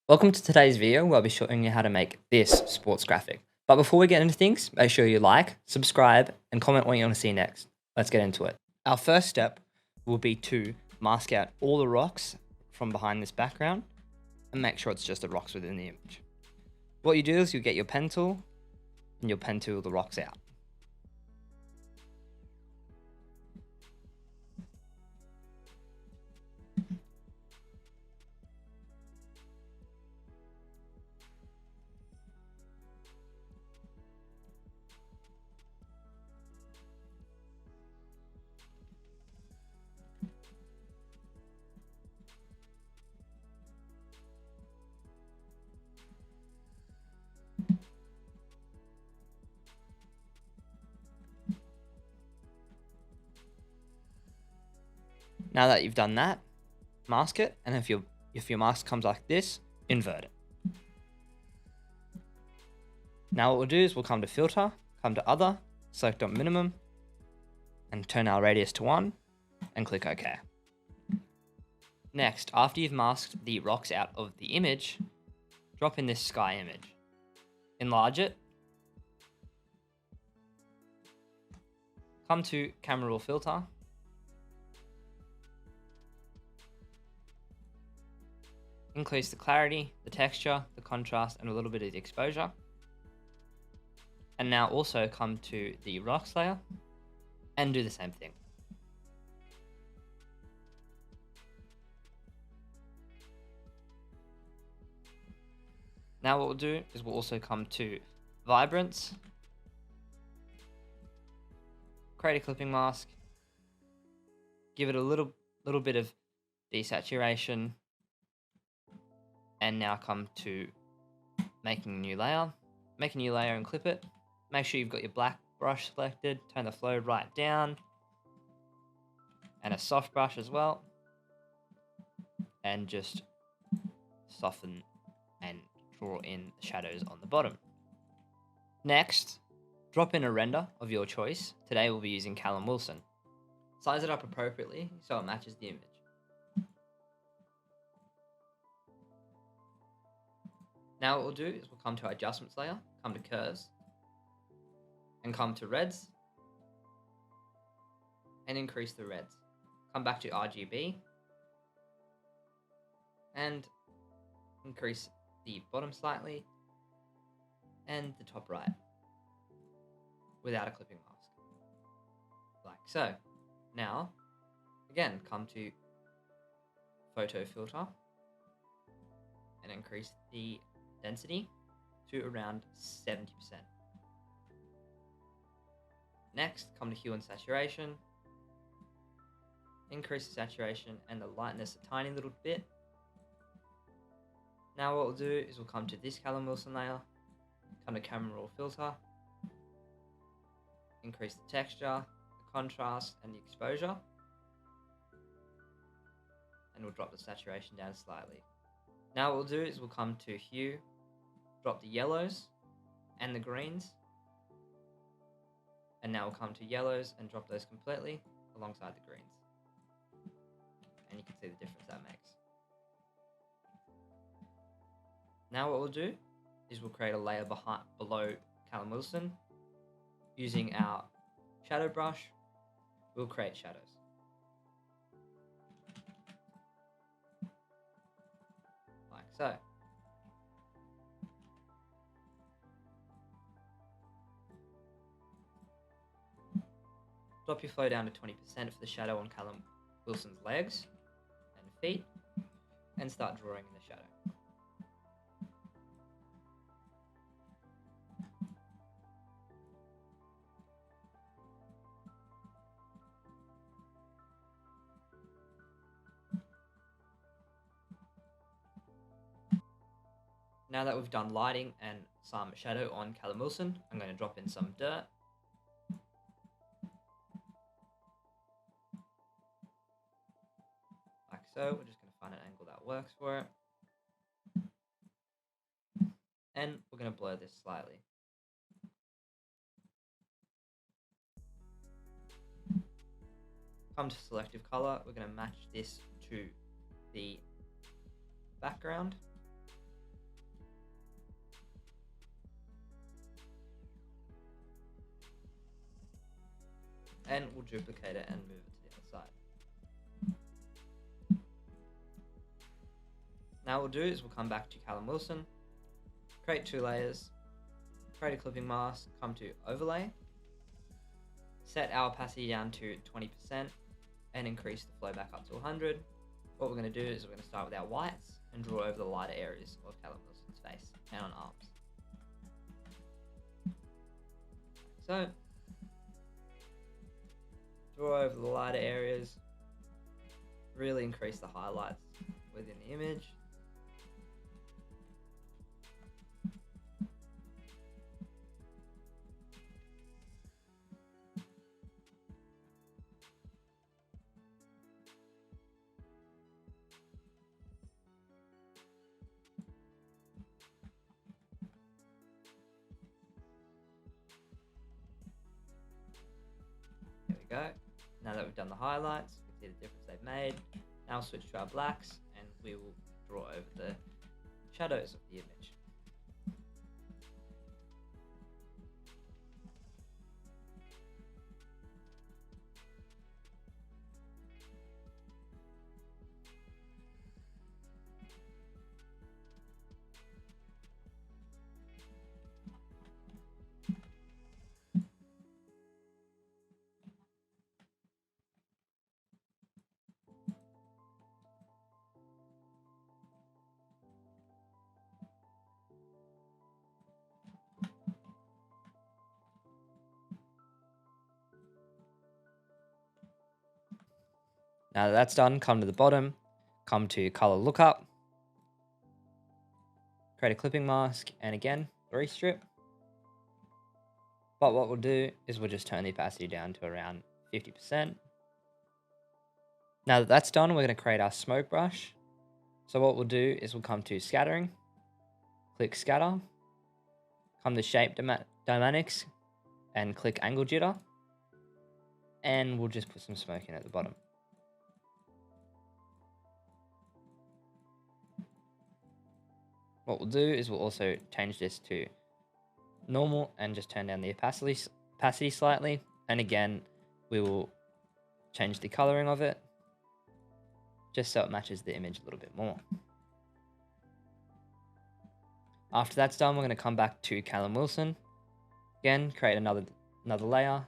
Welcome to today's video where I'll be showing you how to make this sports graphic. But before we get into things, make sure you like, subscribe, and comment what you want to see next. Let's get into it. Our first step will be to mask out all the rocks from behind this background and make sure it's just the rocks within the image. What you do is you get your pen tool and you'll pen tool the rocks out. Now that you've done that, mask it, and if your mask comes like this, invert it. Now what we'll do is we'll come to filter, come to other, select on minimum, and turn our radius to 1, and click OK. Next, after you've masked the rocks out of the image, drop in this sky image. Enlarge it. Come to camera raw filter. Increase the clarity, the texture, the contrast, and a little bit of the exposure. And now also come to the rocks layer and do the same thing. Now what we'll do is we'll also come to vibrance, create a clipping mask, give it a little bit of desaturation, and now come to making a new layer. Make a new layer and clip it. Make sure you've got your black brush selected, turn the flow right down, and a soft brush as well, and just soften and draw in the shadows on the bottom. Next, drop in a render of your choice. Today we'll be using Callum Wilson. Size it up appropriately so it matches the image. Now what we'll do is we'll come to our adjustments layer, come to curves, and come to reds, and increase the reds. Come back to RGB, and increase the bottom slightly, and the top right, without a clipping mask, like so. Now, again, come to photo filter, and increase the density to around 70%. Next, come to hue and saturation, increase the saturation and the lightness a tiny little bit. Now what we'll do is we'll come to this Callum Wilson layer, come to camera raw filter, increase the texture, the contrast and the exposure, and we'll drop the saturation down slightly. Now what we'll do is we'll come to hue, drop the yellows and the greens, and now we'll come to yellows and drop those completely alongside the greens. And you can see the difference that makes. Now what we'll do is we'll create a layer below Callum Wilson. Using our shadow brush, we'll create shadows. Like so. Drop your flow down to 20% for the shadow on Callum Wilson's legs and feet, and start drawing in the shadow. Now that we've done lighting and some shadow on Callum Wilson, I'm going to drop in some dirt. Like so. We're just going to find an angle that works for it. And we're going to blur this slightly. Come to selective color. We're going to match this to the background. and we'll duplicate it and move it to the other side. Now what we'll do is we'll come back to Callum Wilson, create 2 layers, create a clipping mask, come to overlay, set our opacity down to 20% and increase the flow back up to 100. What we're going to do is we're going to start with our whites and draw over the lighter areas of Callum Wilson's face and on arms. So, draw over the lighter areas, really increase the highlights within the image. There we go. Now that we've done the highlights, we can see the difference they've made. Now we'll switch to our blacks and we will draw over the shadows of the image. Now that that's done, come to the bottom, come to color lookup, create a clipping mask, and again, restrip. But what we'll do is we'll just turn the opacity down to around 50%. Now that that's done, we're going to create our smoke brush. So what we'll do is we'll come to scattering, click scatter, come to shape dynamics, and click angle jitter. And we'll just put some smoke in at the bottom. What we'll do is we'll also change this to normal and just turn down the opacity slightly. And again, we will change the coloring of it just so it matches the image a little bit more. After that's done, we're going to come back to Callum Wilson. Again, create another layer,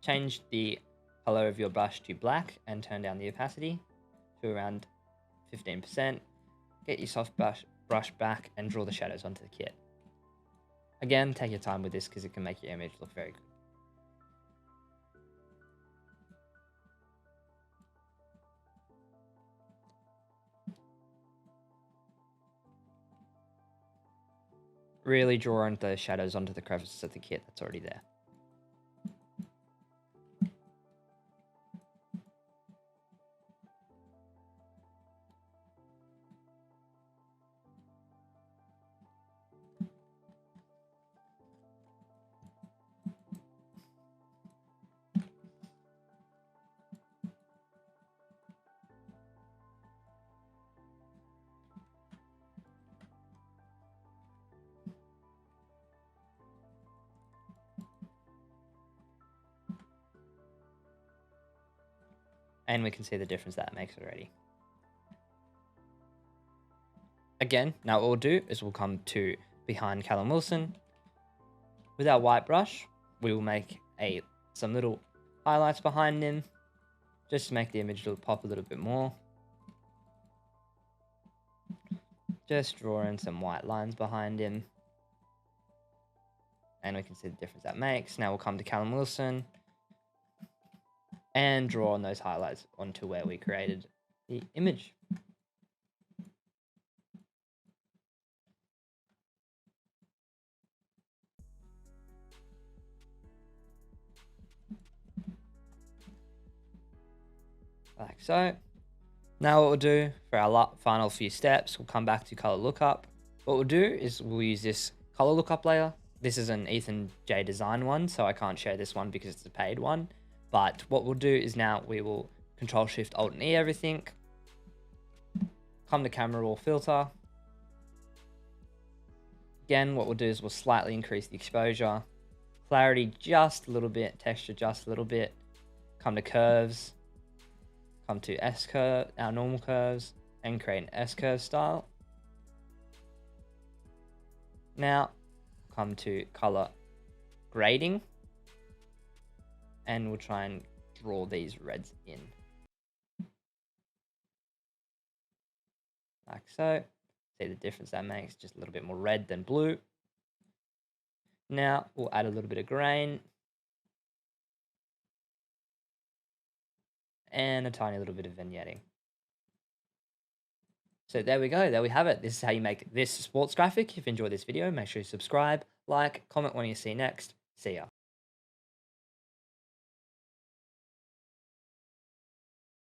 change the color of your brush to black and turn down the opacity to around 15%. Get your soft brush back and draw the shadows onto the kit. Again, take your time with this because it can make your image look very good. Really draw on the shadows onto the crevices of the kit that's already there. And we can see the difference that makes already. Again, now what we'll do is we'll come to behind Callum Wilson. With our white brush, we will make some little highlights behind him, just to make the image pop a little bit more. Just draw in some white lines behind him. And we can see the difference that makes. Now we'll come to Callum Wilson and draw on those highlights onto where we created the image. Like so. Now what we'll do for our final few steps, we'll come back to color lookup. What we'll do is we'll use this color lookup layer. This is an Ethan J design one, so I can't share this one because it's a paid one. But what we'll do is now we will Control Shift Alt and E everything. Come to camera raw filter. Again, what we'll do is we'll slightly increase the exposure, clarity just a little bit, texture just a little bit. come to curves, come to S curve, our normal curves, and create an S curve style. Now come to color grading, and we'll try and draw these reds in. Like so. See the difference that makes, just a little bit more red than blue. Now we'll add a little bit of grain and a tiny little bit of vignetting. So there we go, there we have it. This is how you make this sports graphic. If you enjoyed this video, make sure you subscribe, like, comment what you see next. See ya.